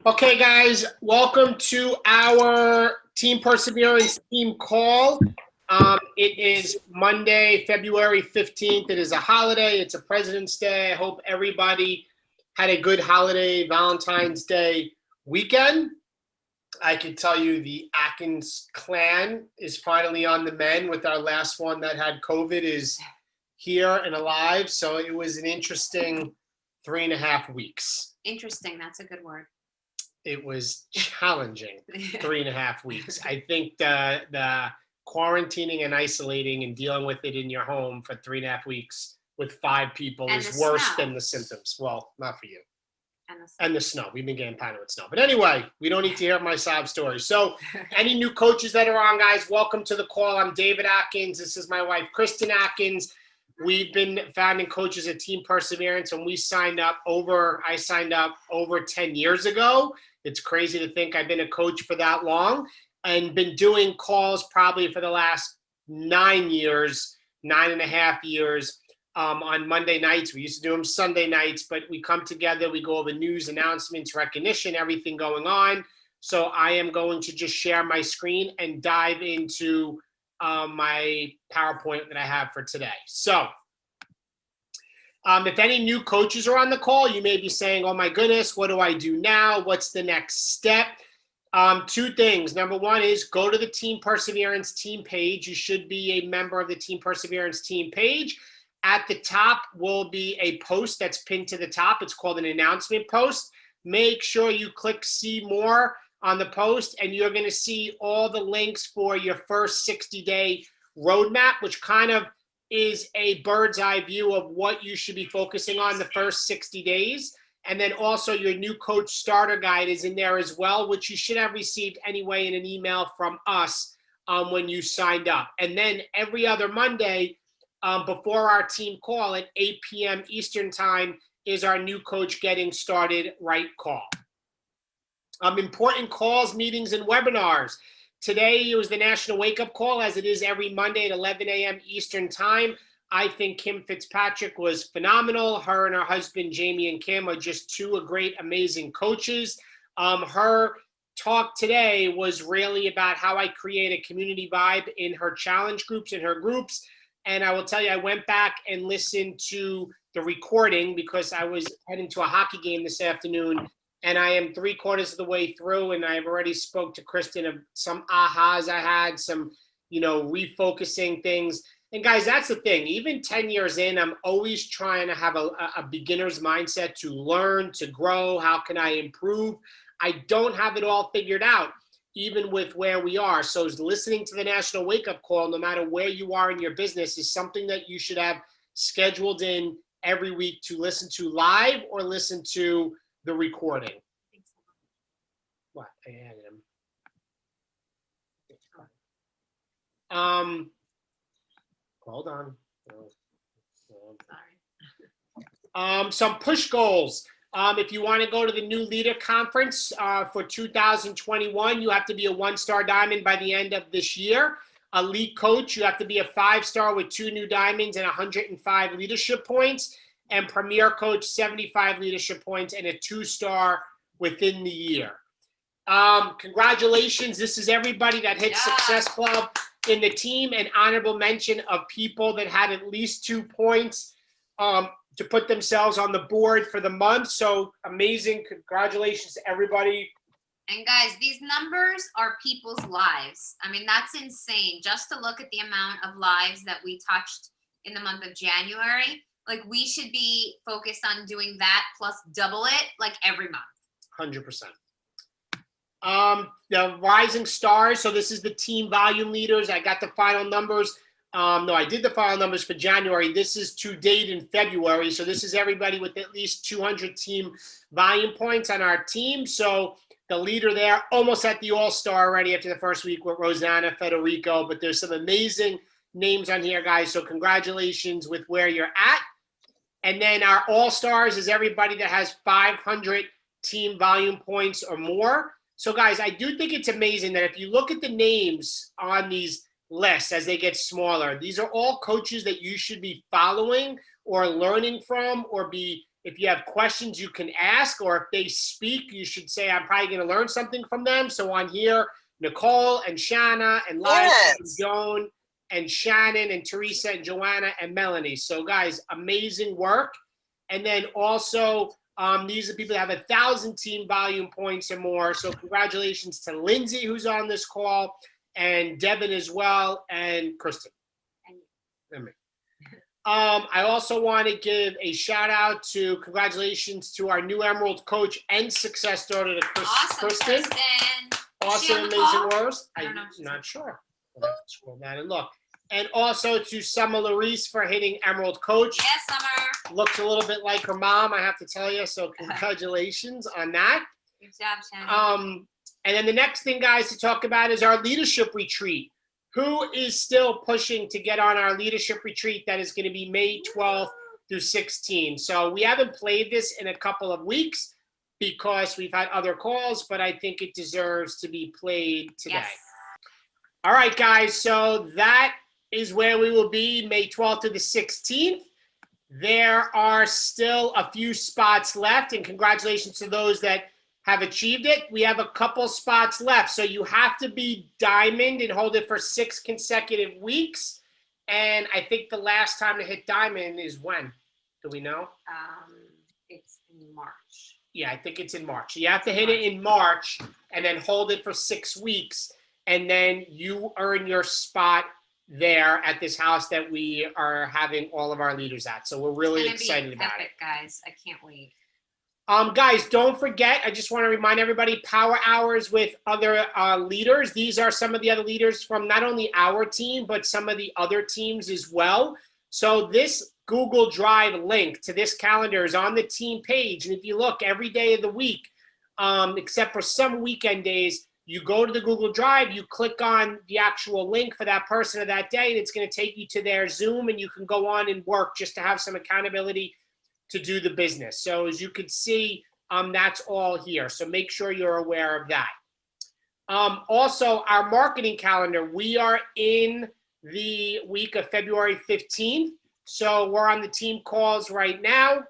Okay, guys, welcome to our Team Perseverance team call. It is Monday, February 15th. It is a holiday. It's a President's Day. I hope everybody had a good holiday Valentine's Day weekend. I can tell you the Atkins clan is finally on the mend, with our last one that had COVID is here and alive. So it was an interesting 3.5 weeks. Interesting. That's a good word. It was challenging 3.5 weeks. I think the quarantining and isolating and dealing with it in your home for 3.5 weeks with 5 people is worse than the symptoms. Well, not for you. And the snow. We've been getting pounded with snow. But anyway, we don't need to hear my sob story. So any new coaches that are on, guys, welcome to the call. I'm David Atkins. This is my wife, Kristen Atkins. We've been founding coaches at Team Perseverance, and I signed up over 10 years ago. It's crazy to think I've been a coach for that long, and been doing calls probably for the last 9.5 years on Monday nights. We used to do them Sunday nights, but we come together, we go over news, announcements, recognition, everything going on. So I am going to just share my screen and dive into my PowerPoint that I have for today. So if any new coaches are on the call, you may be saying, oh my goodness, what do I do now? What's the next step? 2 things. Number 1 is go to the Team Perseverance team page. You should be a member of the Team Perseverance team page. At the top will be a post that's pinned to the top. It's called an announcement post. Make sure you click see more on the post, and you're going to see all the links for your first 60-day roadmap, which kind of is a bird's eye view of what you should be focusing on the first 60 days. And then also your new coach starter guide is in there as well, which you should have received anyway in an email from us when you signed up. And then every other Monday before our team call at 8 p.m. Eastern time is our new coach getting started right call. Important calls, meetings, and webinars. Today it was the National Wake Up Call, as it is every Monday at 11 a.m. Eastern time. I think Kim Fitzpatrick was phenomenal. Her and her husband, Jamie and Kim, are just 2 great, amazing coaches. Her talk today was really about how I create a community vibe in her challenge groups, in her groups. And I will tell you, I went back and listened to the recording because I was heading to a hockey game this afternoon. And I am 3/4 of the way through, and I've already spoke to Kristen of some ahas I had, some, refocusing things. And guys, that's the thing. Even 10 years in, I'm always trying to have a beginner's mindset to learn, to grow. How can I improve? I don't have it all figured out, even with where we are. So listening to the National Wake Up Call, no matter where you are in your business, is something that you should have scheduled in every week to listen to live or listen to the recording. What? I added him. Hold on. Sorry. Some push goals. If you want to go to the New Leader Conference for 2021, you have to be a 1-star diamond by the end of this year. Elite coach, you have to be a 5-star with 2 new diamonds and 105 leadership points. And Premier Coach, 75 leadership points and a 2-star within the year. Congratulations. This is everybody that hit Success Club in the team. An honorable mention of people that had at least 2 points to put themselves on the board for the month. So amazing. Congratulations to everybody. And guys, these numbers are people's lives. I mean, that's insane. Just to look at the amount of lives that we touched in the month of January. Like, we should be focused on doing that plus double it like every month. 100%. The rising stars. So this is the team volume leaders. I got the final numbers. No, I did the final numbers for January. This is to date in February. So this is everybody with at least 200 team volume points on our team. So the leader there, almost at the all-star already after the first week with Rosanna Federico. But there's some amazing names on here, guys. So congratulations with where you're at. And then our all-stars is everybody that has 500 team volume points or more. So guys, I do think it's amazing that if you look at the names on these lists as they get smaller, these are all coaches that you should be following or learning from or be If you have questions, you can ask, or if they speak, you should say, I'm probably going to learn something from them. So on here, Nicole and Shanna and Liza and Joan and Shannon and Teresa and Joanna and Melanie. So guys, amazing work. And then also, these are people that have 1,000 team volume points or more. So congratulations to Lindsay, who's on this call, and Devin as well, and Kristen. And me. I also want to give a shout out to congratulations to our new Emerald coach and success daughter, to Kristen. Awesome, amazing words. I'm not sure. I'll have to scroll down and look. And also to Summer Larice for hitting Emerald coach. Yes, Summer. Looks a little bit like her mom, I have to tell you. So congratulations on that. Good job, Shannon. And then the next thing, guys, to talk about is our leadership retreat. Who is still pushing to get on our leadership retreat that is going to be May 12th through 16th? So we haven't played this in a couple of weeks because we've had other calls, but I think it deserves to be played today. Yes. All right, guys. So that is where we will be May 12th to the 16th. There are still a few spots left, and congratulations to those that have achieved it. We have a couple spots left. So you have to be diamond and hold it for 6 consecutive weeks. And I think the last time to hit diamond is when? Do we know? It's in March. Yeah, I think it's in March. You have to hit it in March and then hold it for 6 weeks. And then you earn your spot there at this house that we are having all of our leaders at. So we're really excited about it. Guys, I can't wait. Guys, don't forget, I just want to remind everybody, power hours with other leaders. These are some of the other leaders from not only our team, but some of the other teams as well. So this Google Drive link to this calendar is on the team page. And if you look every day of the week, except for some weekend days, you go to the Google Drive, you click on the actual link for that person of that day, and it's going to take you to their Zoom, and you can go on and work just to have some accountability to do the business. So as you can see, that's all here. So make sure you're aware of that. Also, our marketing calendar, we are in the week of February 15th. So we're on the team calls right now.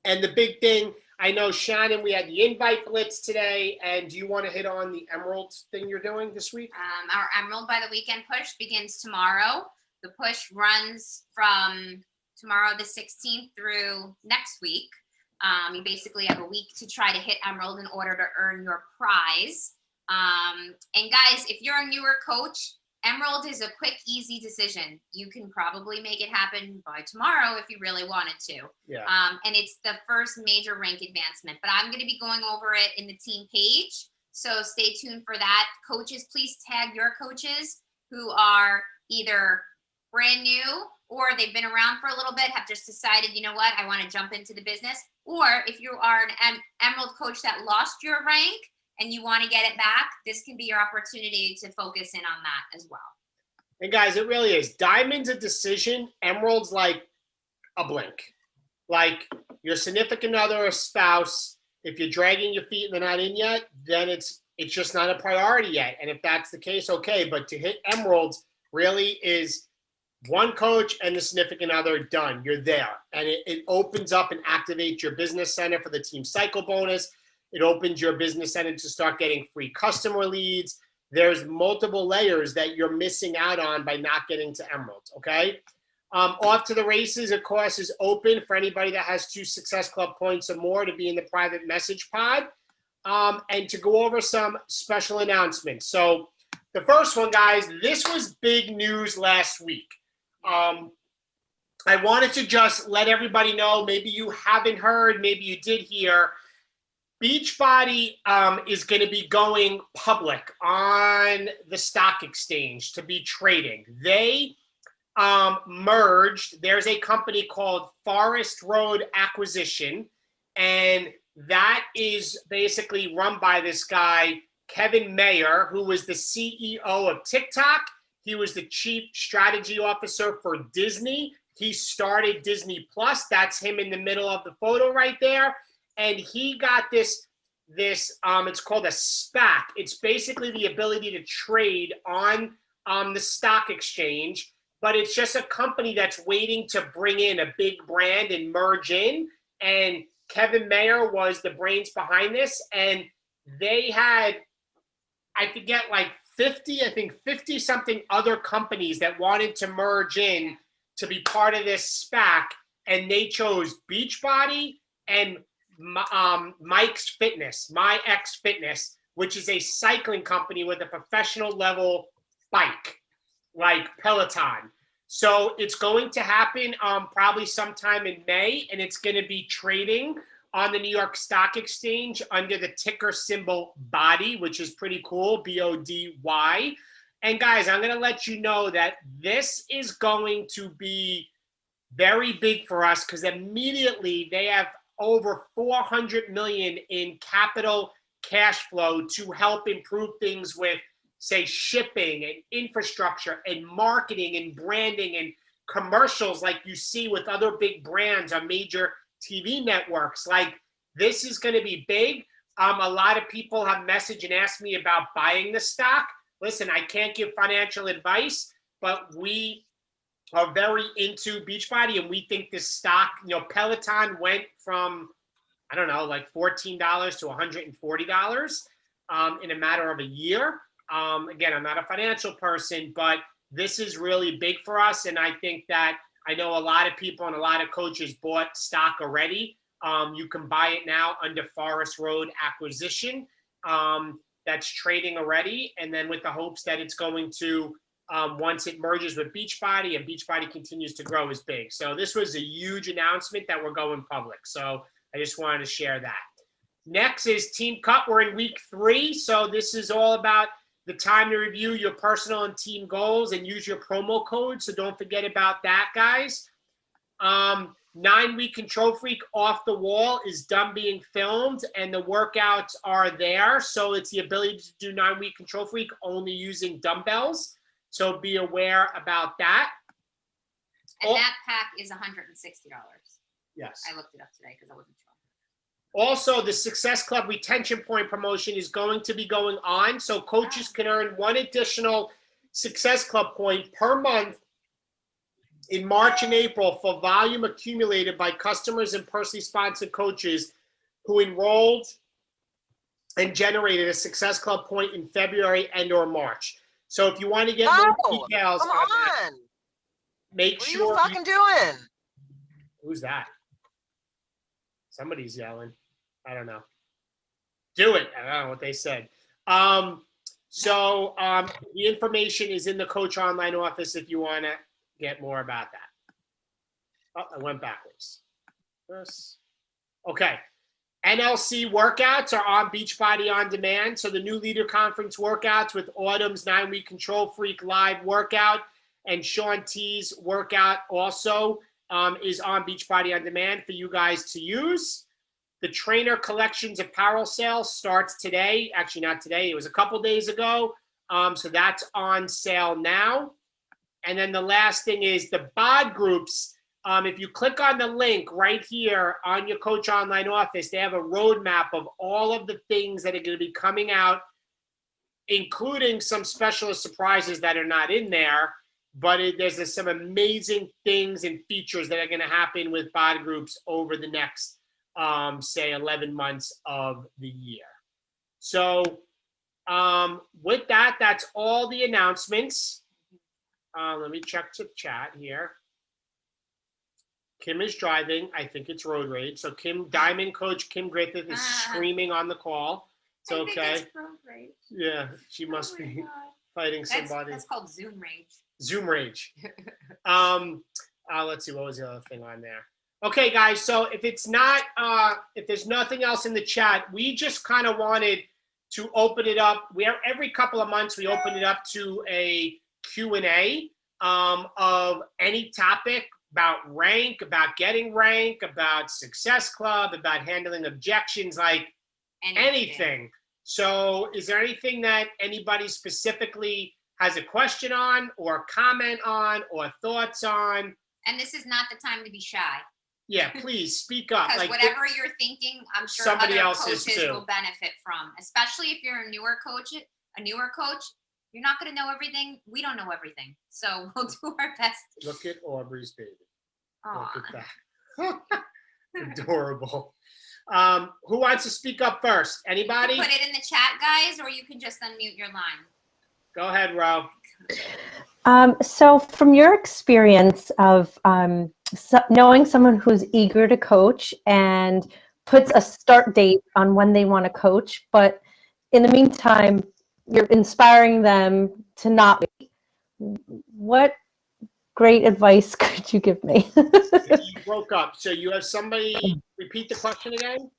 And the big thing, I know, Shannon, we had the invite blitz today. And do you want to hit on the Emerald thing you're doing this week? Our Emerald by the Weekend push begins tomorrow. The push runs from tomorrow the 16th through next week. You basically have a week to try to hit Emerald in order to earn your prize. And guys, if you're a newer coach, Emerald is a quick, easy decision. You can probably make it happen by tomorrow if you really wanted to. Yeah. And it's the first major rank advancement. But I'm going to be going over it in the team page. So stay tuned for that. Coaches, please tag your coaches who are either brand new or they've been around for a little bit, have just decided, you know what, I want to jump into the business. Or if you are an Emerald coach that lost your rank and you want to get it back, this can be your opportunity to focus in on that as well. And guys, it really is. Diamond's a decision. Emerald's like a blink. Like your significant other or spouse, if you're dragging your feet and they're not in yet, then it's just not a priority yet. And if that's the case, okay. But to hit Emeralds really is one coach and the significant other, done. You're there. And it opens up and activates your business center for the team cycle bonus. It opens your business center to start getting free customer leads. There's multiple layers that you're missing out on by not getting to Emeralds, okay? Off to the Races, of course, is open for anybody that has 2 Success Club points or more to be in the private message pod. And to go over some special announcements. So the first one, guys, this was big news last week. I wanted to just let everybody know, maybe you haven't heard, maybe you did hear, Beachbody is going to be going public on the stock exchange to be trading. They merged. There's a company called Forest Road Acquisition, and that is basically run by this guy, Kevin Mayer, who was the CEO of TikTok. He was the chief strategy officer for Disney. He started Disney Plus. That's him in the middle of the photo right there. And he got this it's called a SPAC. It's basically the ability to trade on the stock exchange, but it's just a company that's waiting to bring in a big brand and merge in. and Kevin Mayer was the brains behind this, and they had, I forget, like 50 something other companies that wanted to merge in to be part of this SPAC, and they chose Beachbody and Mike's Fitness, My X Fitness, which is a cycling company with a professional level bike like Peloton. So it's going to happen probably sometime in May, and it's going to be trading on the New York Stock Exchange under the ticker symbol BODY, which is pretty cool, BODY. And guys, I'm going to let you know that this is going to be very big for us because immediately they have over 400 million in capital cash flow to help improve things with, say, shipping and infrastructure and marketing and branding and commercials like you see with other big brands on major TV networks. Like, this is going to be big. A lot of people have messaged and asked me about buying the stock. Listen, I can't give financial advice, but we are very into Beachbody, and we think this stock, Peloton went from, I don't know, like $14 to $140 in a matter of a year. Again, I'm not a financial person, but this is really big for us. And I think that I know a lot of people and a lot of coaches bought stock already. You can buy it now under Forest Road Acquisition. That's trading already. And then with the hopes that it's going to, once it merges with Beachbody and Beachbody continues to grow, is big. So this was a huge announcement that we're going public. So I just wanted to share that. Next is Team Cut. We're in week 3. So this is all about the time to review your personal and team goals and use your promo code. So don't forget about that, guys. 9-week Control Freak Off the Wall is done being filmed, and the workouts are there. So it's the ability to do 9-week Control Freak only using dumbbells. So be aware about that. And that pack is $160. Yes. I looked it up today because I wasn't sure. Also, the Success Club retention point promotion is going to be going on. So coaches can earn 1 additional Success Club point per month in March and April for volume accumulated by customers and personally sponsored coaches who enrolled and generated a Success Club point in February and or March. So if you want to get more details come on that, on. make What sure. are you fucking doing? Who's that? Somebody's yelling. I don't know. Do it. I don't know what they said. So the information is in the Coach Online office if you want to get more about that. Oh, I went backwards. Okay. NLC workouts are on Beachbody On Demand. So the new Leader Conference workouts with Autumn's 9-week Control Freak live workout and Sean T's workout also is on Beachbody On Demand for you guys to use. The Trainer Collections apparel sale starts today. Actually, not today. It was a couple days ago. So that's on sale now. And then the last thing is the BOD groups. If you click on the link right here on your Coach Online office, they have a roadmap of all of the things that are going to be coming out, including some specialist surprises that are not in there. But there's some amazing things and features that are going to happen with BOD groups over the next, say, 11 months of the year. So with that, that's all the announcements. Let me check the chat here. Kim is driving. I think it's road rage. So Diamond Coach Kim Griffith is screaming on the call. It's okay. I think it's road rage. Yeah, she must be fighting somebody. That's called Zoom rage. Zoom rage. Let's see, what was the other thing on there? Okay, guys. So if it's not, if there's nothing else in the chat, we just kind of wanted to open it up. Every couple of months we open it up to a Q&A of any topic about rank, about getting rank, about Success Club, about handling objections, like anything. So is there anything that anybody specifically has a question on or comment on or thoughts on? And this is not the time to be shy. Yeah, please speak up. Because whatever you're thinking, I'm sure somebody other else coaches is too. will benefit from, especially if you're a newer coach. You're not going to know everything. We don't know everything. So we'll do our best. Look at Aubrey's baby. Aww. Look at that. Adorable. Who wants to speak up first? Anybody? Put it in the chat, guys, or you can just unmute your line. Go ahead, Ro. So from your experience of knowing someone who's eager to coach and puts a start date on when they want to coach, but in the meantime, you're inspiring them to not wait, what great advice could you give me? You broke up. So you have somebody, repeat the question again?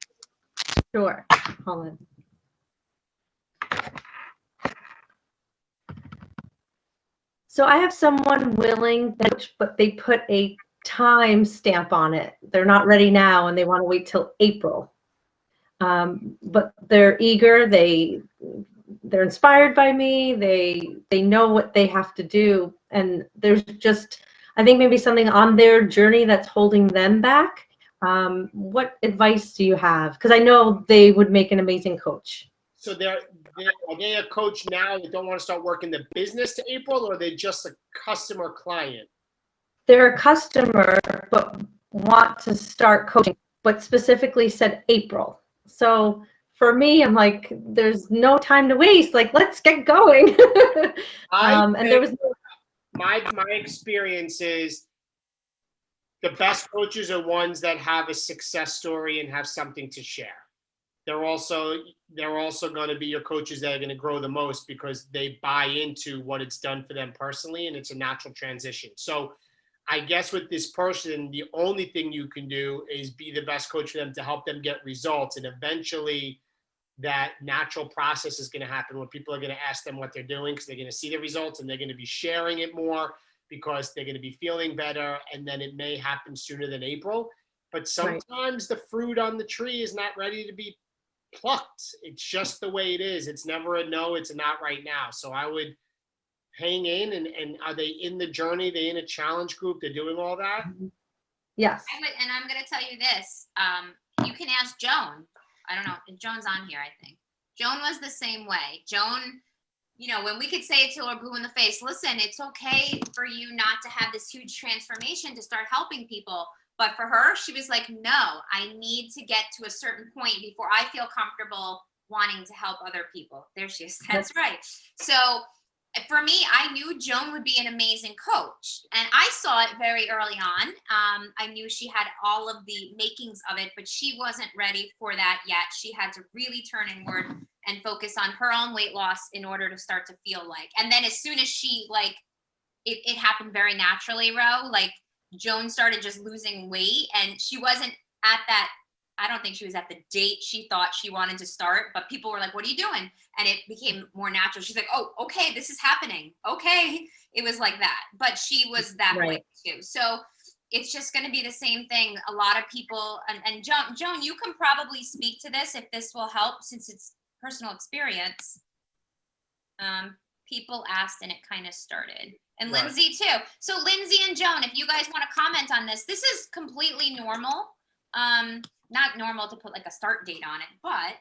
Sure. Hold on. So I have someone willing, but they put a time stamp on it. They're not ready now and they want to wait till April. But they're eager, they're inspired by me, they know what they have to do, and there's just, I think, maybe something on their journey that's holding them back. What advice do you have? Because I know they would make an amazing coach. So are they a coach now that don't want to start working the business to April, or are they just a customer client? They're a customer, but want to start coaching, but specifically said April. So for me, I'm like, there's no time to waste. Like, let's get going. And there was my experience is the best coaches are ones that have a success story and have something to share. They're also going to be your coaches that are going to grow the most because they buy into what it's done for them personally, and it's a natural transition. So I guess with this person, the only thing you can do is be the best coach for them to help them get results. And eventually that natural process is going to happen where people are going to ask them what they're doing because they're going to see the results and they're going to be sharing it more because they're going to be feeling better. And then it may happen sooner than April. But sometimes the fruit on the tree is not ready to be plucked. It's just the way it is. It's never a no, it's a not right now. So I would hang in and are they in the journey? They in a challenge group? They're doing all that? Yes. And I'm going to tell you this. You can ask Joan. I don't know. Joan's on here, I think. Joan was the same way. Joan, when we could say it till we're blue in the face, listen, it's okay for you not to have this huge transformation to start helping people. But for her, she was like, no, I need to get to a certain point before I feel comfortable wanting to help other people. There she is. That's right. So for me, I knew Joan would be an amazing coach. And I saw it very early on. I knew she had all of the makings of it, but she wasn't ready for that yet. She had to really turn inward and focus on her own weight loss in order to start to feel like. And then as soon as she, it happened very naturally, Ro. Joan started just losing weight and she wasn't at that, I don't think she was at the date she thought she wanted to start, but people were like, what are you doing? And it became more natural. She's like, oh, okay, this is happening. Okay. It was like that, but she was that way too. So it's just going to be the same thing. A lot of people, and Joan, you can probably speak to this if this will help since it's personal experience. People asked and it kind of started. And right. Lindsay too. So Lindsay and Joan, if you guys want to comment on this, this is completely normal. Not normal to put a start date on it, but.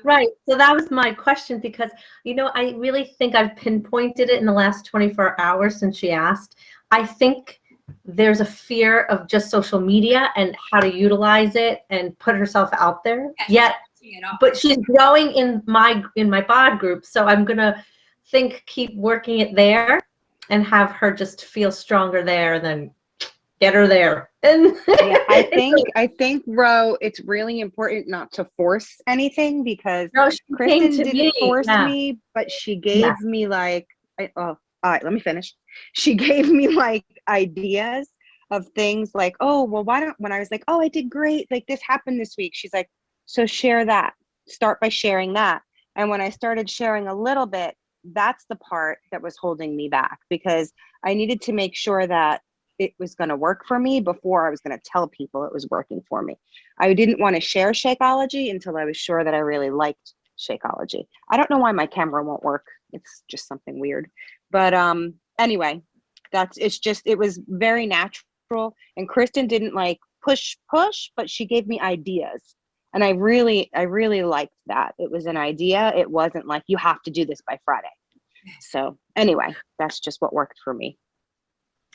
Right. So that was my question because, I really think I've pinpointed it in the last 24 hours since she asked. I think there's a fear of just social media and how to utilize it and put herself out there. But she's growing in my bod group. So I'm going to keep working it there and have her just feel stronger there than get her there. And yeah, I think Ro, it's really important not to force anything because Kristen didn't force me, but she gave me all right, let me finish. She gave me ideas of things when I was like, oh, I did great. This happened this week. She's like, so share that. Start by sharing that. And when I started sharing a little bit, that's the part that was holding me back because I needed to make sure that it was going to work for me before I was going to tell people it was working for me. I didn't want to share Shakeology until I was sure that I really liked Shakeology. I don't know why my camera won't work. It's just something weird. But anyway, it was very natural. And Kristen didn't push, but she gave me ideas. And I really liked that. It was an idea. It wasn't like you have to do this by Friday. So anyway, that's just what worked for me.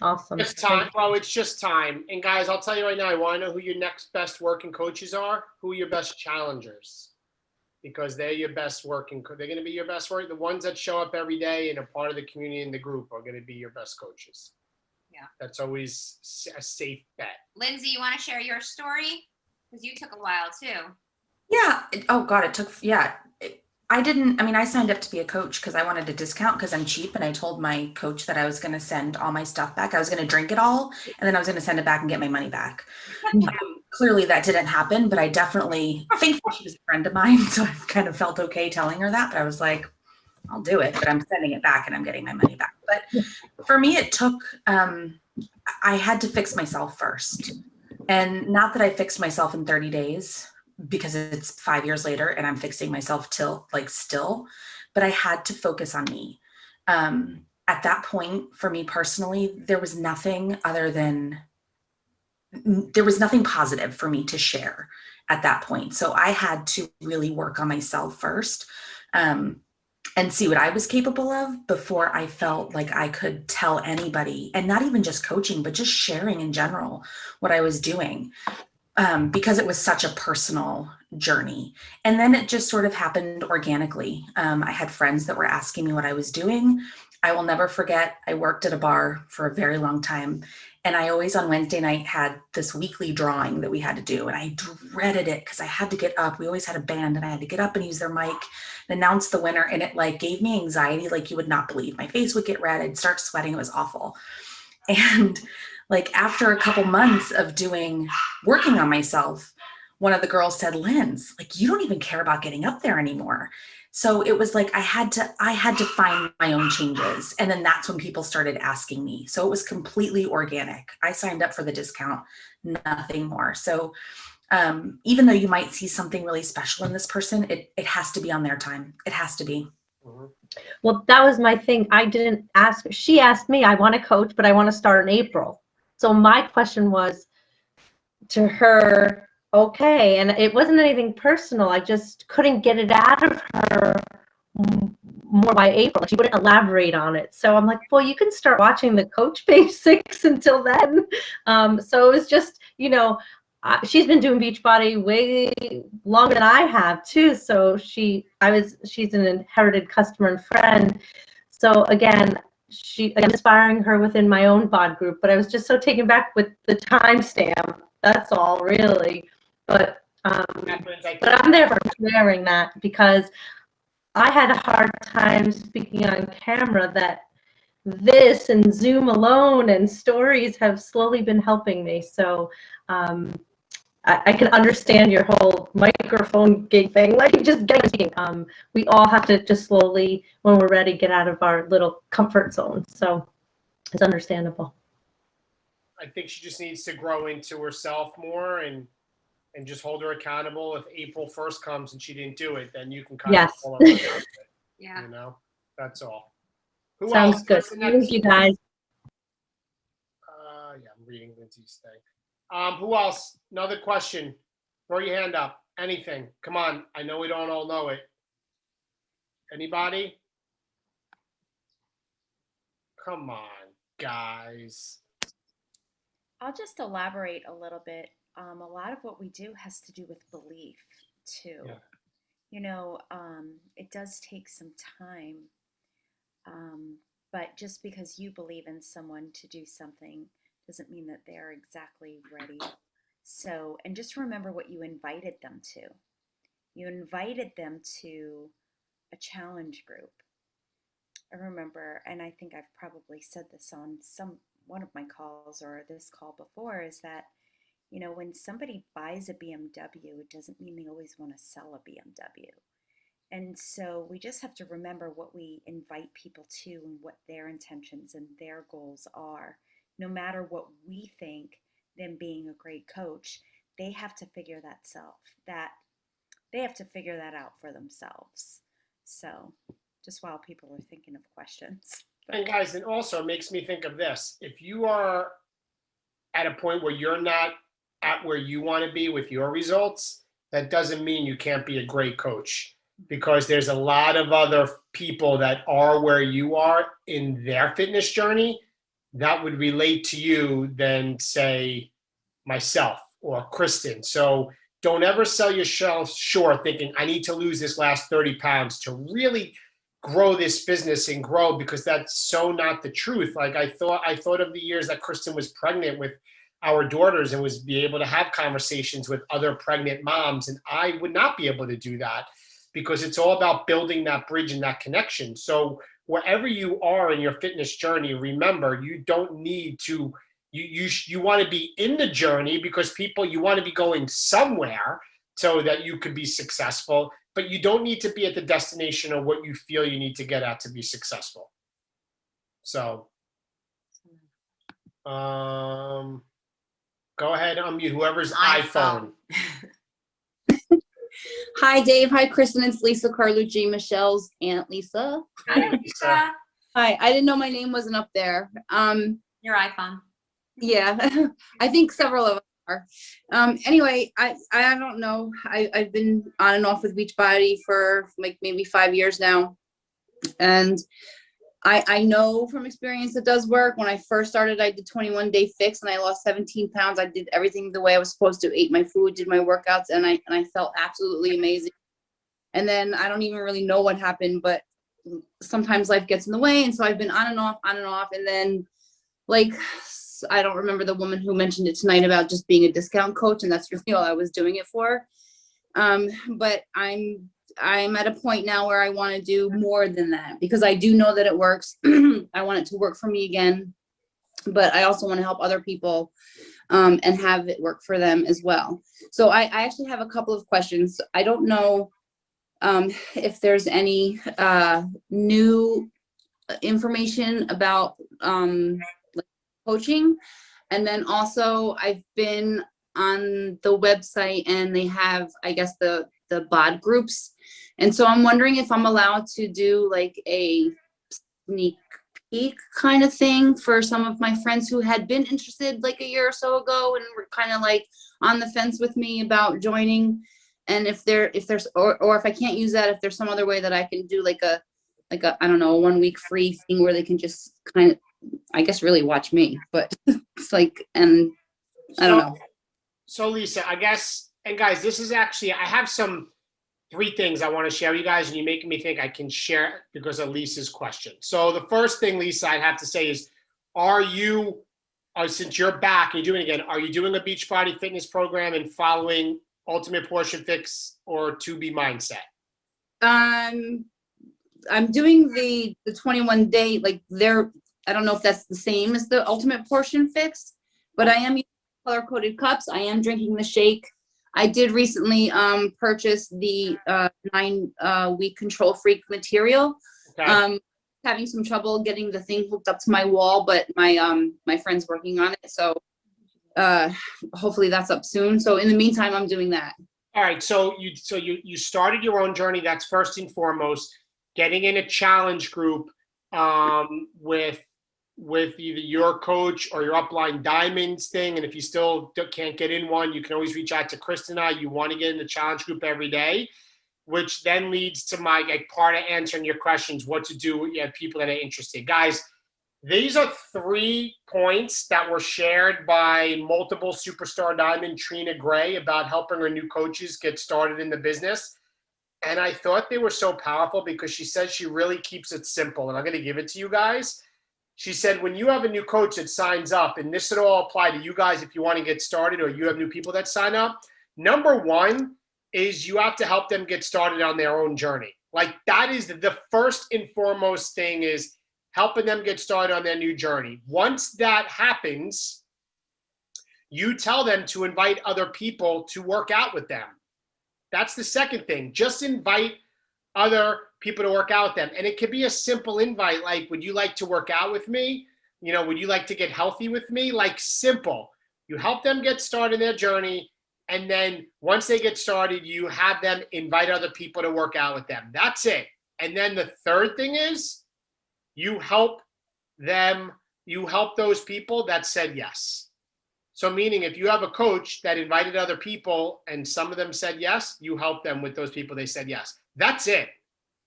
Awesome. It's time. Well, it's just time. And guys, I'll tell you right now, I want to know who your next best working coaches are. Who are your best challengers? Because they're your best working. They're going to be your best work. The ones that show up every day and are part of the community and the group are going to be your best coaches. Yeah. That's always a safe bet. Lindsay, you want to share your story? Because you took a while too. Yeah. Oh God, it took, yeah. I signed up to be a coach because I wanted a discount because I'm cheap. And I told my coach that I was going to send all my stuff back. I was going to drink it all. And then I was going to send it back and get my money back. Clearly that didn't happen, but I definitely think she was a friend of mine. So I kind of felt okay telling her that, but I was like, I'll do it, but I'm sending it back and I'm getting my money back. But for me, it took, I had to fix myself first. And not that I fixed myself in 30 days, because it's 5 years later and I'm fixing myself still, but I had to focus on me. At that point, for me personally, there was nothing positive for me to share at that point. So I had to really work on myself first, and see what I was capable of before I felt like I could tell anybody, and not even just coaching, but just sharing in general what I was doing. Because it was such a personal journey. And then it just sort of happened organically. I had friends that were asking me what I was doing. I will never forget, I worked at a bar for a very long time. And I always on Wednesday night had this weekly drawing that we had to do. And I dreaded it because I had to get up. We always had a band and I had to get up and use their mic and announce the winner. And it gave me anxiety like you would not believe. My face would get red. I'd start sweating. It was awful. And after a couple months of working on myself, one of the girls said, Linz, you don't even care about getting up there anymore. So it was I had to find my own changes. And then that's when people started asking me. So it was completely organic. I signed up for the discount, nothing more. So even though you might see something really special in this person, it has to be on their time. It has to be. Mm-hmm. Well, that was my thing. I didn't ask. She asked me, I want to coach, but I want to start in April. So my question was to her, okay, and it wasn't anything personal. I just couldn't get it out of her more by April. She wouldn't elaborate on it. So I'm like, well, you can start watching the Coach Basics until then. So it was just, she's been doing Beachbody way longer than I have too. So she's an inherited customer and friend. So again, I'm inspiring her within my own bod group, but I was just so taken back with the timestamp. That's all, really. But I'm there for sharing that because I had a hard time speaking on camera. That this and Zoom alone and stories have slowly been helping me. So I can understand your whole microphone gig thing, just getting speaking. We all have to just slowly, when we're ready, get out of our little comfort zone. So it's understandable. I think she just needs to grow into herself more and just hold her accountable. If April 1st comes and she didn't do it, then you can kind of pull her out of it. Yeah. That's all. Who Sounds else? good. Thank you, guys. Yeah, I'm reading Lindsay's thing. Who else? Another question. Throw your hand up. Anything. Come on. I know we don't all know it. Anybody? Come on, guys. I'll just elaborate a little bit. A lot of what we do has to do with belief too. Yeah. It does take some time. But just because you believe in someone to do something doesn't mean that they're exactly ready. So, and just remember what you invited them to. You invited them to a challenge group. I remember, and I think I've probably said this on one of my calls or this call before, is that, when somebody buys a BMW, it doesn't mean they always want to sell a BMW. And so we just have to remember what we invite people to and what their intentions and their goals are. No matter what we think them being a great coach, they have to figure they have to figure that out for themselves. So just while people are thinking of questions. And guys, it also makes me think of this. If you are at a point where you're not at where you want to be with your results, that doesn't mean you can't be a great coach, because there's a lot of other people that are where you are in their fitness journey that would relate to you than, say, myself or Kristen. So don't ever sell yourself short thinking, I need to lose this last 30 pounds to really grow this business and grow, because that's so not the truth. Like I thought of the years that Kristen was pregnant with our daughters and was be able to have conversations with other pregnant moms. And I would not be able to do that, because it's all about building that bridge and that connection. So wherever you are in your fitness journey, remember, you don't need to, you want to be in the journey, because you want to be going somewhere so that you could be successful, but you don't need to be at the destination of what you feel you need to get at to be successful. So, go ahead, unmute whoever's iPhone. Hi, Dave. Hi, Kristen. It's Lisa Carlucci, Michelle's Aunt Lisa. Hey, Lisa. Hi. I didn't know my name wasn't up there. Your iPhone. Yeah, I think several of us are. Anyway, I don't know. I've been on and off with Beachbody for like maybe 5 years now. And I know from experience it does work. When I first started, I did 21-day fix and I lost 17 pounds. I did everything the way I was supposed to, ate my food, did my workouts, and I felt absolutely amazing. And then I don't even really know what happened, but sometimes life gets in the way. And so I've been on and off. And then like, I don't remember the woman who mentioned it tonight about just being a discount coach, and that's really all I was doing it for. But I'm at a point now where I want to do more than that, because I do know that it works. I want it to work for me again, but I also want to help other people and have it work for them as well. So I actually have a couple of questions. I don't know if there's any new information about coaching. And then also I've been on the website and they have, I guess, the bod groups. And so I'm wondering if I'm allowed to do like a sneak peek kind of thing for some of my friends who had been interested like a year or so ago and were kind of like on the fence with me about joining. And if there's, or if I can't use that, if there's some other way that I can do like a, I don't know, a 1 week free thing where they can just kind of, I guess, really watch me, but it's like, and I don't know. So Lisa, I guess, and guys, this is actually, I have 3 things I want to share with you guys, and you're making me think I can share because of Lisa's question. So the first thing, Lisa, I'd have to say is, are you, since you're back and you're doing it again, are you doing a Beachbody fitness program and following Ultimate Portion Fix or 2B Mindset? I'm doing the 21-day, like I don't know if that's the same as the Ultimate Portion Fix, but I am using color-coded cups. I am drinking the shake. I did recently purchase the 9-week Control Freak material. Okay. Having some trouble getting the thing hooked up to my wall, but my friend's working on it. So hopefully that's up soon. So in the meantime, I'm doing that. All right. So you started your own journey. That's first and foremost. Getting in a challenge group with either your coach or your Upline Diamonds thing. And if you still can't get in one, you can always reach out to Kristen and I. You want to get in the challenge group every day, which then leads to my part of answering your questions, what to do with people that are interested. Guys, these are 3 points that were shared by multiple superstar diamond Trina Gray about helping her new coaches get started in the business. And I thought they were so powerful because she says she really keeps it simple. And I'm going to give it to you guys. She said, when you have a new coach that signs up, and this would all apply to you guys if you want to get started or you have new people that sign up, number 1 is you have to help them get started on their own journey. Like that is the first and foremost thing, is helping them get started on their new journey. Once that happens, you tell them to invite other people to work out with them. That's the second thing. Just invite other people to work out with them. And it could be a simple invite, like, would you like to work out with me? Would you like to get healthy with me? Like, simple. You help them get started in their journey. And then once they get started, you have them invite other people to work out with them. That's it. And then the third thing is you help those people that said yes. So meaning if you have a coach that invited other people and some of them said yes, you help them with those people they said yes. That's it.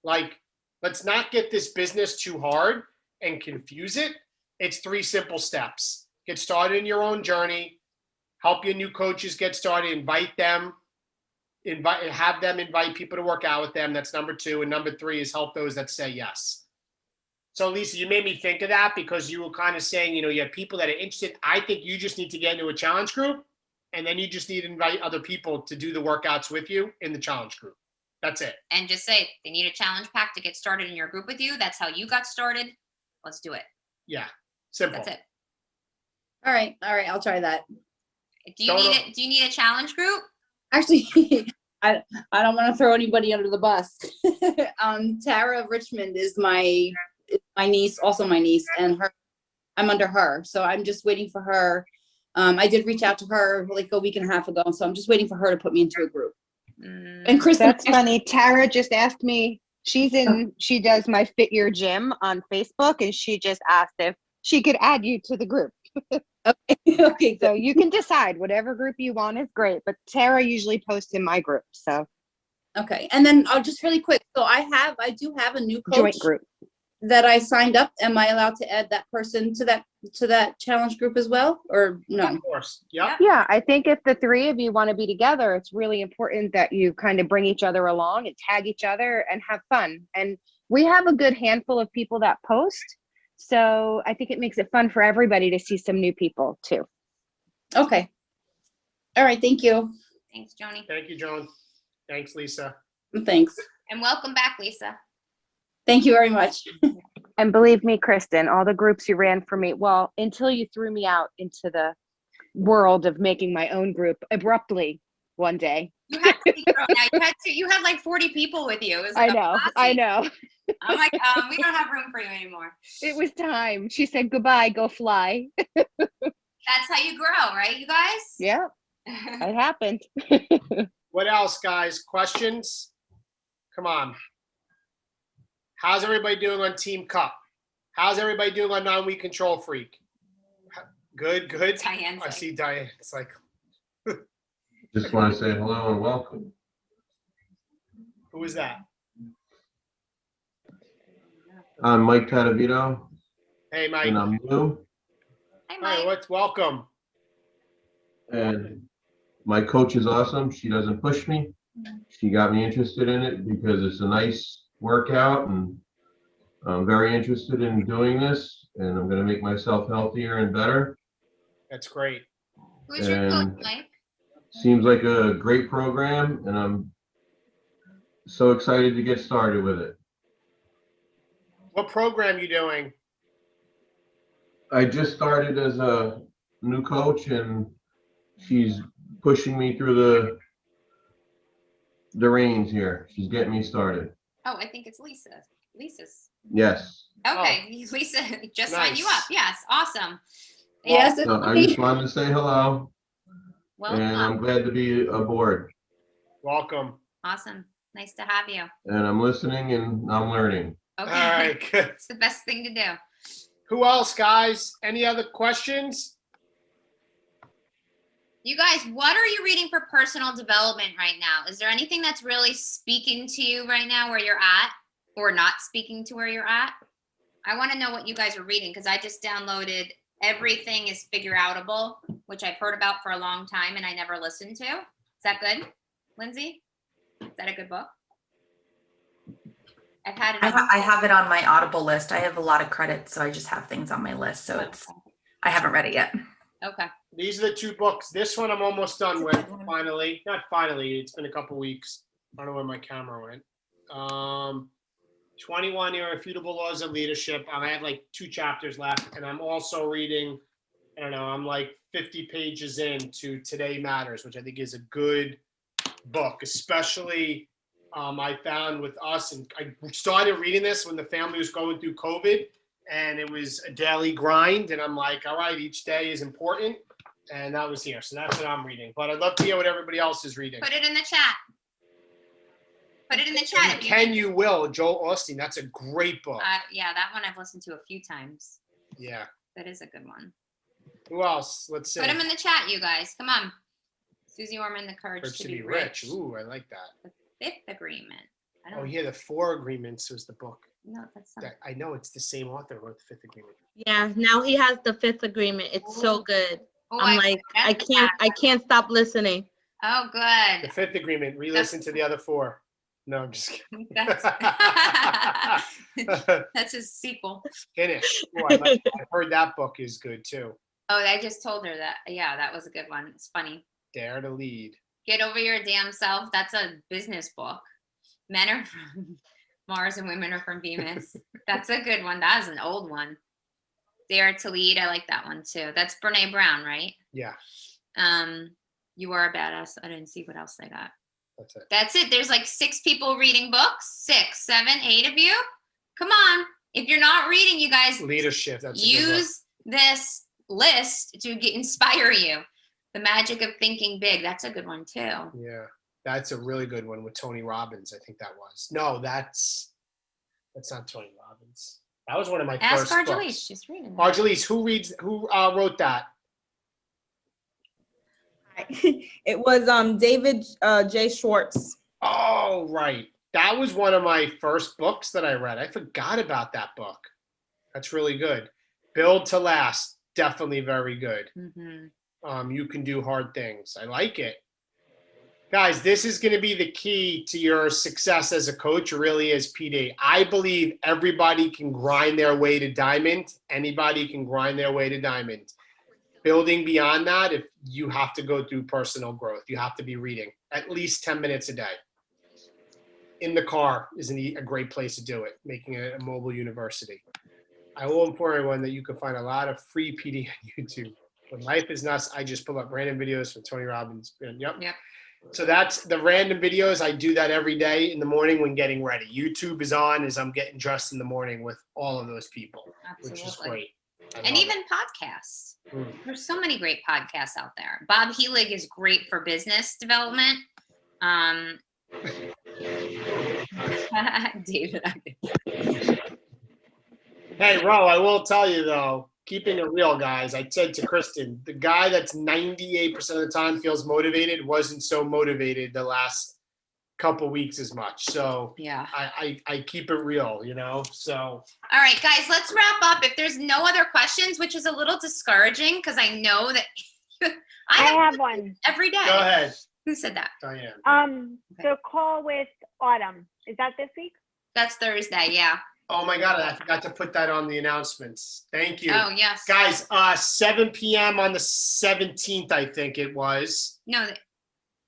Like, let's not get this business too hard and confuse it. It's 3 simple steps. Get started in your own journey. Help your new coaches get started. Invite them. Have them invite people to work out with them. That's number 2. And number 3 is help those that say yes. So Lisa, you made me think of that because you were kind of saying, you have people that are interested. I think you just need to get into a challenge group, and then you just need to invite other people to do the workouts with you in the challenge group. That's it. And just say they need a challenge pack to get started in your group with you. That's how you got started. Let's do it. Yeah, simple. That's it. All right. I'll try that. Do you need it? Do you need a challenge group? Actually, I don't want to throw anybody under the bus. Tara Richmond is my niece, also my niece, and I'm under her. So I'm just waiting for her. I did reach out to her like a week and a half ago. So I'm just waiting for her to put me into a group. And Kristen, that's funny. Tara just asked me, she does my Fit Your Gym on Facebook, and she just asked if she could add you to the group. Okay, so you can decide whatever group you want is great, but Tara usually posts in my group. So okay. And then I'll just really quick. So I do have a new coach joint group that I signed up. Am I allowed to add that person to that challenge group as well, or no? Of course. Yep. Yeah, I think if the 3 of you want to be together, it's really important that you kind of bring each other along and tag each other and have fun. And we have a good handful of people that post. So I think it makes it fun for everybody to see some new people too. Okay. All right. Thank you. Thanks, Joni. Thank you, Joan. Thanks, Lisa. Thanks. And welcome back, Lisa. Thank you very much. And believe me, Kristen, all the groups you ran for me, well, until you threw me out into the world of making my own group abruptly one day. You had to be grown now. You had like 40 people with you. It was like I know. I'm like, we don't have room for you anymore. It was time. She said, goodbye, go fly. That's how you grow, right, you guys? Yeah, it happened. What else, guys? Questions? Come on. How's everybody doing on Team Cup? How's everybody doing on 9-week Control Freak? Good. Diane's I see Diane. It's like. Just want to say hello and welcome. Who is that? I'm Mike Tadavito. Hey, Mike. And I'm new. Hi, Mike. Hey, welcome. And my coach is awesome. She doesn't push me. She got me interested in it because it's a nice workout, and I'm very interested in doing this, and I'm going to make myself healthier and better. That's great. Who's your coach, Mike? Seems like a great program, and I'm so excited to get started with it. What program you doing? I just started as a new coach, and she's pushing me through the reins here. She's getting me started. Oh, I think it's Lisa. Lisa's. Yes. Okay, Lisa just signed you Nice. up. Yes, awesome. Yes. So I just wanted to say hello, Welcome. and I'm glad to be aboard. Welcome. Awesome. Nice to have you. And I'm listening and I'm learning. Okay. All right, good. It's the best thing to do. Who else, guys? Any other questions? You guys, what are you reading for personal development right now? Is there anything that's really speaking to you right now where you're at, or not speaking to where you're at? I want to know what you guys are reading, because I just downloaded Everything is Figure Outable, which I've heard about for a long time and I never listened to. Is that good, Lindsay? Is that a good book? I've had it. I have it on my Audible list. I have a lot of credits, so I just have things on my list. So I haven't read it yet. Okay. These are the 2 books. This one I'm almost done with, finally. Not finally, it's been a couple weeks. I don't know where my camera went. 21 Irrefutable Laws of Leadership. I have like 2 chapters left, and I'm also reading, I don't know, I'm like 50 pages into Today Matters, which I think is a good book, especially I found with us, and I started reading this when the family was going through COVID, and it was a daily grind, and I'm like, all right, each day is important, and that was here. So that's what I'm reading. But I'd love to hear what everybody else is reading. Put it in the chat. Put it in the chat. If you can, you will. Joel Osteen. That's a great book. Yeah, that one I've listened to a few times. Yeah. That is a good one. Who else? Let's see. Put them in the chat, you guys. Come on. Susie Orman, The Courage to Be Rich. Ooh, I like that. The Fifth Agreement. Oh, yeah, The 4 Agreements was the book. No, that's not. I know it's the same author who wrote the Fifth Agreement. Yeah, now he has the Fifth Agreement. It's so good. Oh, I'm like, I can't stop listening. Oh, The good. Fifth Agreement. Re-listen to the other 4. No, I'm just kidding. That's, that's his sequel. Finish. Oh, I've heard that book is good too. Oh, I just told her that. Yeah, that was a good one. It's funny. Dare to Lead. Get Over Your Damn Self. That's a business book. Men are from Mars and women are from Venus. That's a good one. That is an old one. Dare to Lead. I like that one too. That's Brene Brown, right? Yeah. You Are a Badass. I didn't see what else they got. That's it. That's it. There's like 6 people reading books. 6, 7, 8 of you. Come on. If you're not reading, you guys Leadership. That's a good book. use this list to inspire you. The Magic of Thinking Big. That's a good one too. Yeah. That's a really good one with Tony Robbins. I think that was. No, that's not Tony Robbins. That was one of my Ask first Argelise. books. She's reading. Argelise, who wrote that? It was David J. Schwartz. Oh, right. That was one of my first books that I read. I forgot about that book. That's really good. Build to Last. Definitely very good. Mm-hmm. You Can Do Hard Things. I like it. Guys, this is going to be the key to your success as a coach, really, as PD. I believe everybody can grind their way to diamond. Anybody can grind their way to diamond. Building beyond that, if you have to go through personal growth, you have to be reading at least 10 minutes a day. In the car is a great place to do it, making it a mobile university. I will inform everyone that you can find a lot of free PD on YouTube. When life is nuts, I just pull up random videos from Tony Robbins. Yep. So that's the random videos. I do that every day in the morning when getting ready. YouTube is on as I'm getting dressed in the morning with all of those people, which is great. And even podcasts. There's so many great podcasts out there. Bob Helig is great for business development. David. Hey, Ro, I will tell you though, keeping it real, guys, I said to Kristen, the guy that's 98% of the time feels motivated wasn't so motivated the last couple weeks as much. So yeah, I keep it real, so. All right, guys, let's wrap up. If there's no other questions, which is a little discouraging because I know that I have one every day. Go ahead. Who said that? Diane. The call with Autumn, is that this week? That's Thursday, yeah. Oh my God, I forgot to put that on the announcements. Thank you. Oh, yes. Guys, 7 p.m. on the 17th, I think it was. No.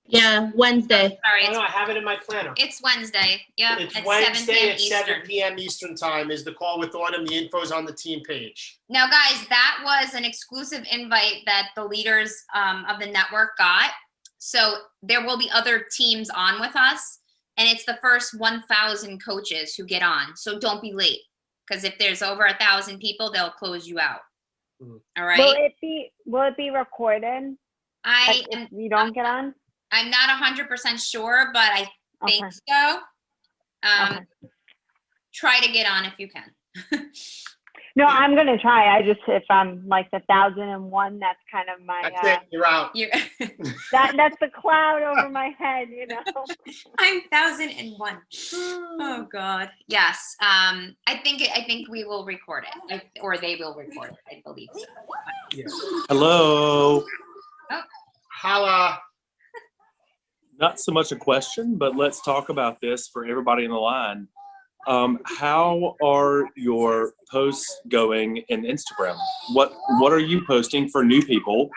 Yeah, Wednesday. Sorry. No, I have it in my planner. It's Wednesday. Yep. It's at Wednesday 7 p.m. at Eastern. 7 p.m. Eastern time is the call with Autumn. The info's on the team page. Now, guys, that was an exclusive invite that the leaders of the network got. So there will be other teams on with us. And it's the first 1,000 coaches who get on. So don't be late. Because if there's over 1,000 people, they'll close you out. All right. Will it be recorded? If you don't get on? I'm not 100% sure, but I think so. Try to get on if you can. No, I'm gonna try. If I'm like the 1,001, that's kind of my. That's it. You're out. That's the cloud over my head, I'm 1,001. Oh God. Yes. I think we will record it, or they will record it. I believe so. Yes. Hello. Oh. Holla. Not so much a question, but let's talk about this for everybody in the line. How are your posts going in Instagram? What are you posting for new people?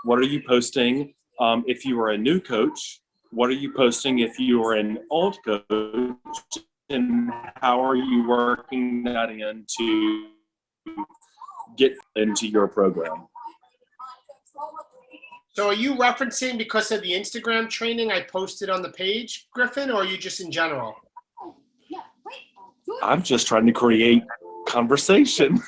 What are you posting if you are a new coach? What are you posting if you are an old coach? And how are you working that in to get into your program? So are you referencing because of the Instagram training I posted on the page, Griffin, or are you just in general? I'm just trying to create conversation.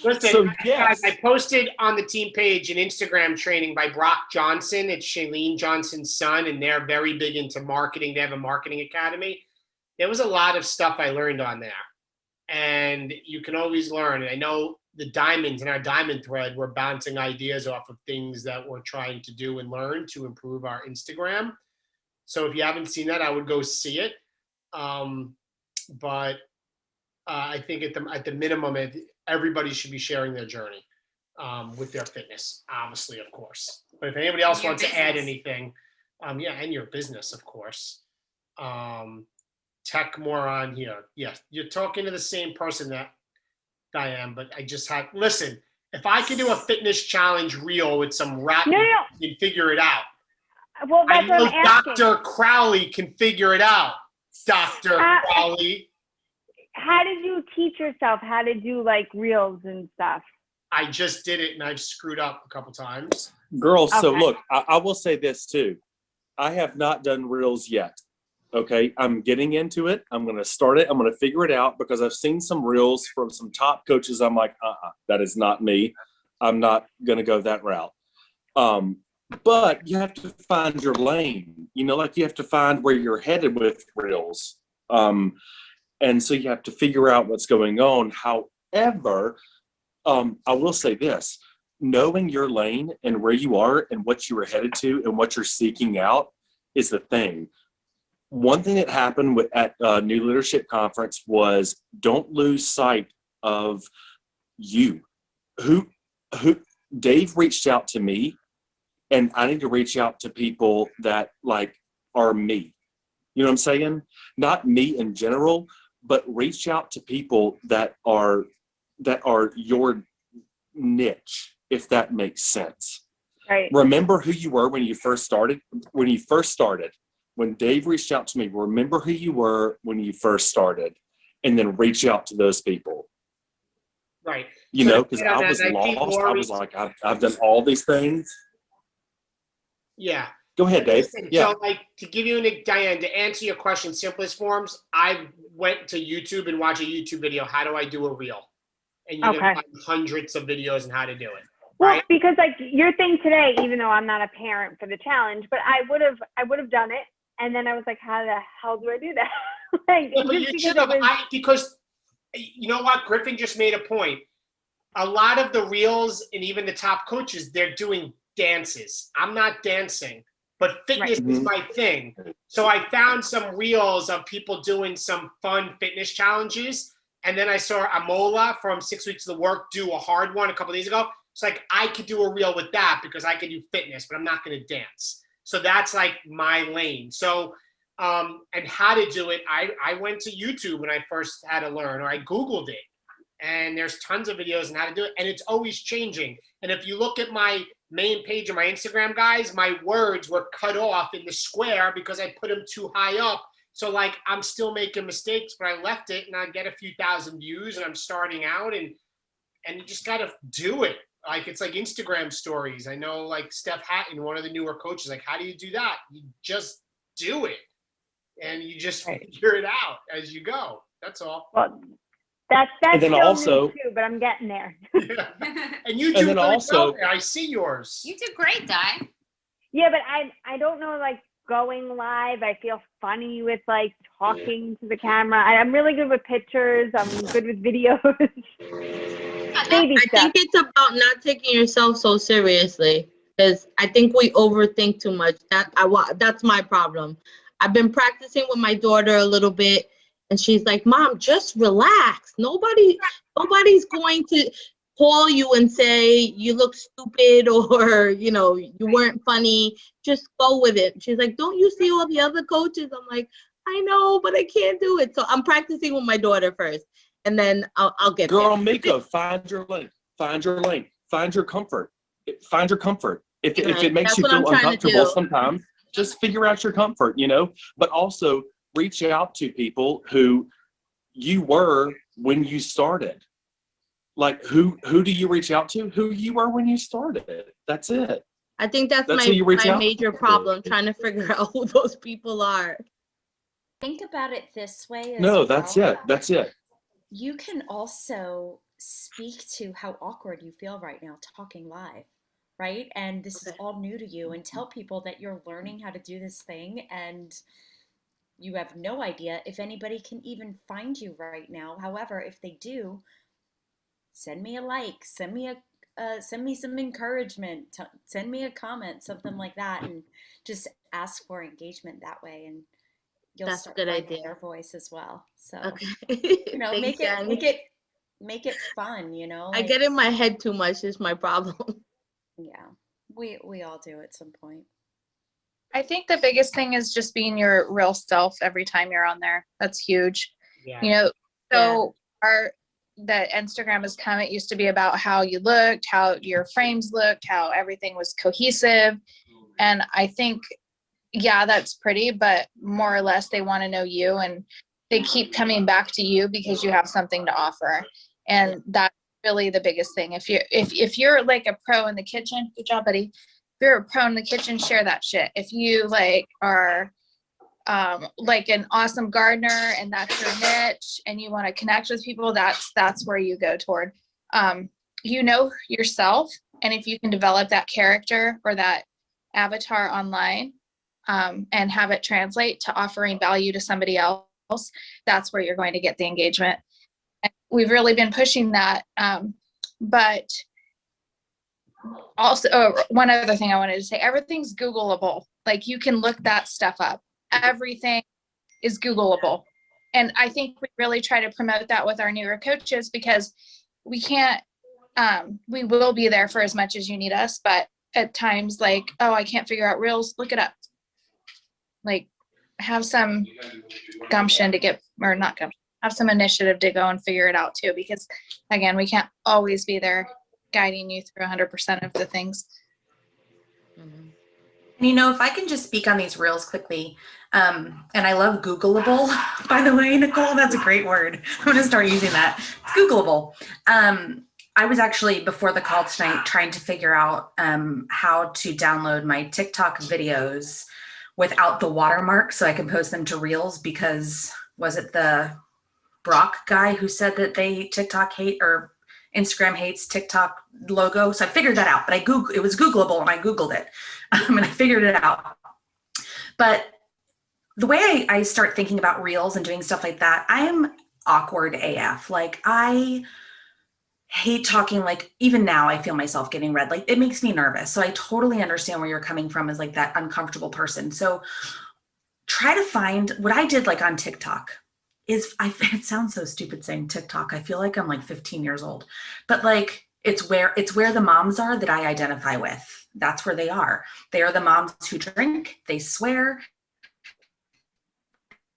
Listen, So, yes. guys, I posted on the team page an Instagram training by Brock Johnson. It's Shailene Johnson's son, and they're very big into marketing. They have a marketing academy. There was a lot of stuff I learned on there, and you can always learn. And I know the diamonds in our diamond thread, we're bouncing ideas off of things that we're trying to do and learn to improve our Instagram. So if you haven't seen that, I would go see it. But I think at the minimum, everybody should be sharing their journey with their fitness, obviously, of course. But if anybody else wants to add anything, yeah, and your business, of course. Tech more on here. Yeah, you're talking to the same person that I am, but I just had, listen, if I could do a fitness challenge reel with some rap, you can figure it out. Well, that's I know what I'm asking. Dr. Crowley can figure it out. Dr. Crowley. How did you teach yourself how to do like reels and stuff? I just did it and I've screwed up a couple times. Girls, so look, I will say this too. I have not done reels yet. Okay, I'm getting into it. I'm going to start it. I'm going to figure it out because I've seen some reels from some top coaches. I'm like, that is not me. I'm not going to go that route. But you have to find your lane. You know, like you have to find where you're headed with reels. And so you have to figure out what's going on. However, I will say this. Knowing your lane and where you are and what you are headed to and what you're seeking out is the thing. One thing that happened at New Leadership Conference was don't lose sight of you. Dave reached out to me, and I need to reach out to people that like are me. You know what I'm saying? Not me in general, but reach out to people that are your niche, if that makes sense. Right. Remember who you were when you first started. When Dave reached out to me, remember who you were when you first started, and then reach out to those people. Right. You know, because I was lost. I was like, I've done all these things. Yeah. Go ahead, Dave. Listen, yeah. So, like, to give you Diane, to answer your question, simplest forms, I went to YouTube and watched a YouTube video. How do I do a reel? And you're gonna find hundreds of videos on how to do it. Well, because like your thing today, even though I'm not a parent for the challenge, but I would have done it, and then I was like, how the hell do I do that? Like, yeah, but you should have. Because you know what, Griffin just made a point. A lot of the reels and even the top coaches, they're doing dances. I'm not dancing, but fitness is my thing. So I found some reels of people doing some fun fitness challenges, and then I saw Amola from 6 Weeks of the Work do a hard one a couple of days ago. It's like I could do a reel with that because I could do fitness, but I'm not going to dance. So that's like my lane. So, and how to do it, I went to YouTube when I first had to learn, or I Googled it. And there's tons of videos on how to do it. And it's always changing. And if you look at my main page of my Instagram, guys, my words were cut off in the square because I put them too high up. So like I'm still making mistakes, but I left it and I get a few thousand views and I'm starting out and you just got to do it. Like, it's like Instagram stories. I know like Steph Hatton, one of the newer coaches, like, how do you do that? You just do it. And you just figure it out as you go. That's all. Well, that's and then still also, me too, but I'm getting there. Yeah. And you do and then also, I see yours. You do great, Di. Yeah, but I don't know, like, going live. I feel funny with like talking to the camera. I'm really good with pictures. I'm good with videos. I think it's about not taking yourself so seriously, because I think we overthink too much. That's my problem. I've been practicing with my daughter a little bit, and she's like, "Mom, just relax. Nobody's going to call you and say you look stupid or you weren't funny. Just go with it." She's like, "Don't you see all the other coaches?" I'm like, "I know, but I can't do it." So I'm practicing with my daughter first, and then I'll get Girl, there. Miko, find your lane. Find your lane. Find your comfort. Find your comfort. If it makes you feel uncomfortable sometimes, just figure out your comfort, But also reach out to people who you were when you started. Like, who do you reach out to? Who you were when you started. That's it. I think that's my major problem, trying to figure out who those people are. Think about it this way. That's it. That's it. You can also speak to how awkward you feel right now talking live, right? And this is all new to you, and tell people that you're learning how to do this thing and you have no idea if anybody can even find you right now. However, if they do, send me a like, send me some encouragement, send me a comment, something like that, and just ask for engagement that way. And you'll That's a start good finding idea. your voice as well. So, Okay. you know, Thanks, make it, Annie. make it, make it fun, you know, I like, get in my head too much is my problem. yeah, we all do at some point. I think the biggest thing is just being your real self every time you're on there. That's huge. Yeah. You know, so that Instagram has come, it used to be about how you looked, how your frames looked, how everything was cohesive. And I think, yeah, that's pretty, but more or less they want to know you, and they keep coming back to you because you have something to offer. And that's really the biggest thing. If you're like a pro in the kitchen, good job, buddy. If you're a pro in the kitchen, share that shit. If you like are like an awesome gardener and that's your niche and you want to connect with people, that's where you go toward. You know yourself, and if you can develop that character or that avatar online, and have it translate to offering value to somebody else, that's where you're going to get the engagement. And we've really been pushing that. But also, one other thing I wanted to say, everything's Googleable. Like, you can look that stuff up. Everything is Googleable. And I think we really try to promote that with our newer coaches, because we can't, we will be there for as much as you need us, but at times, like, oh, I can't figure out Reels, look it up. Like, have some gumption to get, or not gumption, have some initiative to go and figure it out too, because again, we can't always be there guiding you through 100% of the things. And you know, if I can just speak on these reels quickly, and I love Googleable, by the way, Nicole, that's a great word. I'm going to start using that. It's Googleable. I was actually, before the call tonight, trying to figure out how to download my TikTok videos without the watermark so I can post them to reels, because was it the Brock guy who said that TikTok hate, or Instagram hates TikTok logo? So I figured that out, but it was Googleable, and I Googled it and I figured it out. But the way I start thinking about reels and doing stuff like that, I am awkward AF. Like, I hate talking, like, even now I feel myself getting red. Like, it makes me nervous. So I totally understand where you're coming from, as like that uncomfortable person. So try to find what I did, like on TikTok is, it sounds so stupid saying TikTok. I feel like I'm like 15 years old, but like, it's where the moms are that I identify with. That's where they are. They are the moms who drink, they swear,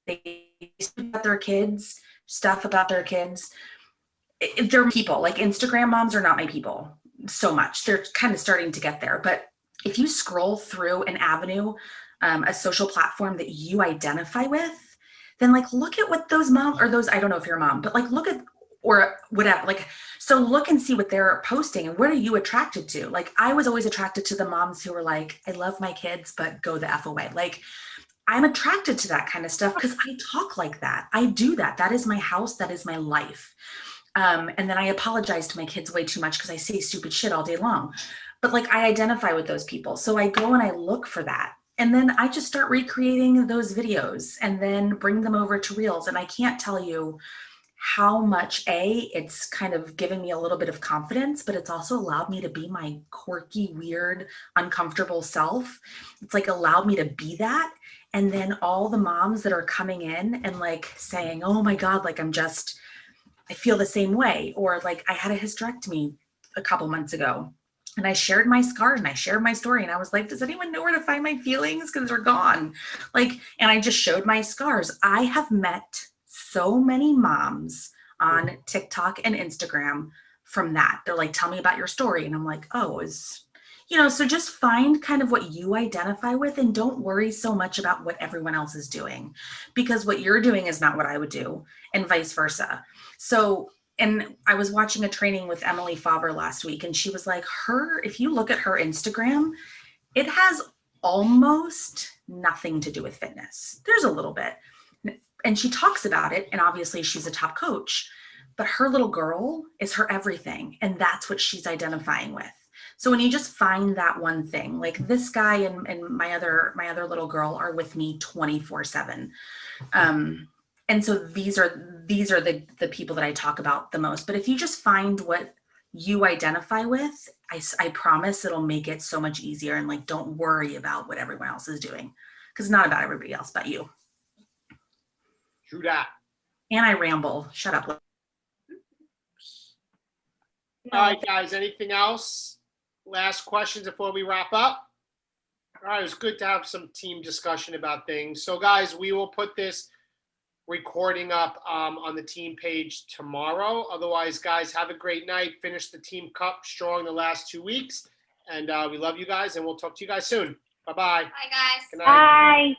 they speak about their kids, stuff about their kids. They're people. Like, Instagram moms are not my people so much. They're kind of starting to get there. But if you scroll through an avenue, a social platform that you identify with, then like, look at what those moms, or those, I don't know if you're a mom, but like, look at, or whatever, like, so look and see what they're posting and what are you attracted to? Like, I was always attracted to the moms who were like, I love my kids, but go the F away. Like, I'm attracted to that kind of stuff because I talk like that. I do that. That is my house. That is my life. And then I apologize to my kids way too much because I say stupid shit all day long. But like, I identify with those people. So I go and I look for that. And then I just start recreating those videos and then bring them over to Reels. And I can't tell you how much it's kind of given me a little bit of confidence, but it's also allowed me to be my quirky, weird, uncomfortable self. It's like allowed me to be that. And then all the moms that are coming in and like saying, oh my God, like, I feel the same way. Or like, I had a hysterectomy a couple months ago and I shared my scars and I shared my story. And I was like, does anyone know where to find my feelings? Because they're gone. Like, and I just showed my scars. I have met so many moms on TikTok and Instagram from that. They're like, tell me about your story. And I'm like, oh, so just find kind of what you identify with and don't worry so much about what everyone else is doing, because what you're doing is not what I would do, and vice versa. So, and I was watching a training with Emily Favre last week, and she was like, if you look at her Instagram, it has almost nothing to do with fitness. There's a little bit. And she talks about it, and obviously she's a top coach, but her little girl is her everything. And that's what she's identifying with. So when you just find that one thing, like this guy and my other little girl are with me 24/7. And so these are the people that I talk about the most. But if you just find what you identify with, I promise it'll make it so much easier. And like, don't worry about what everyone else is doing, because it's not about everybody else but you. True that. And I ramble. Shut up. All right, guys, anything else? Last questions before we wrap up? All right, it was good to have some team discussion about things. So, guys, we will put this recording up on the team page tomorrow. Otherwise, guys, have a great night. Finish the Team Cup strong the last 2 weeks. And we love you guys, and we'll talk to you guys soon. Bye-bye. Bye, guys. Good night. Bye.